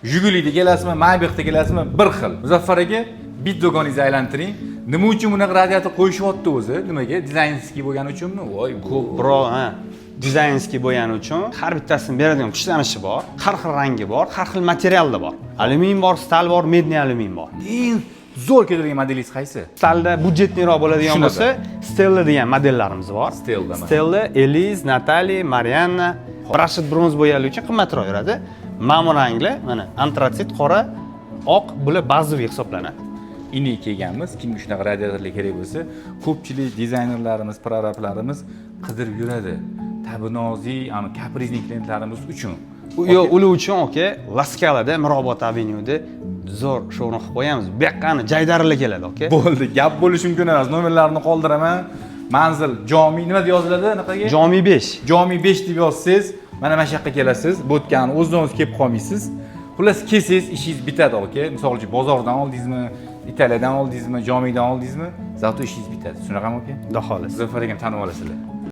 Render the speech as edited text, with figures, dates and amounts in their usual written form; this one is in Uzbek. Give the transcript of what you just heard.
Jiguli'da kelasizmi, Maybach'da kelasizmi, bir xil. Muzaffar aka, bitta do'koningizni aylantiring. Nima uchun bunaqa radiator qo'yishyapti o'zi? Nimaga? Dizaynskiy bo'lgani uchunmi? Voy, Ko'proq, dizaynskiy bo'lgani uchun har bittasini beradigan kuchlanishi bor, har xil rangi bor, har xil materialda bor. Alyumin bor, stal bor, medniy alyumin bor. eng zo'r keladigan modelingiz qaysi? Stalda budjetliroq bo'ladigan bo'lsa, Stella degan modellarimiz bor. Stella, Eliz, Natali, Marianna, Rashid bronz bo'yali uchun qimmatroq yuradi. Ma'mur rangli, mana antratsit, qora, oq bular bazaviy hisoblanadi. Ini kelganmiz, kimga shunaqa radiatorlar kerak bo'lsa, ko'pchilik dizaynerlarimiz, prorablarimiz qidirib yuradi. Tabinoziy, kaprizli klientlarimiz uchun. Yo'q, ular uchun aka, La Scalada, Mirobod Avenueda zo'r showroom qilib qo'yamiz. Bu yoqqani jaydarilar keladi, aka. Bo'ldi, gap bo'lishi mumkin emas. Nomerlarini qoldiraman. Manzil Jomi nima deb yoziladi anaqaga? Jomi 5. Jomi 5 deb yozsangiz, mana mana shu yoqqa kelasiz. Bo'tgan o'zingiz kelib qolmaysiz. Xullas kelsangiz ishingiz bitadi, aka. Misol uchun bozordan oldingizmi, Italiyadan oldingizmi, Jomidan oldingizmi, zato ishingiz bitadi. Shunaqami, aka? Xudo xolis. Muzaffar akam tanib olasizlar.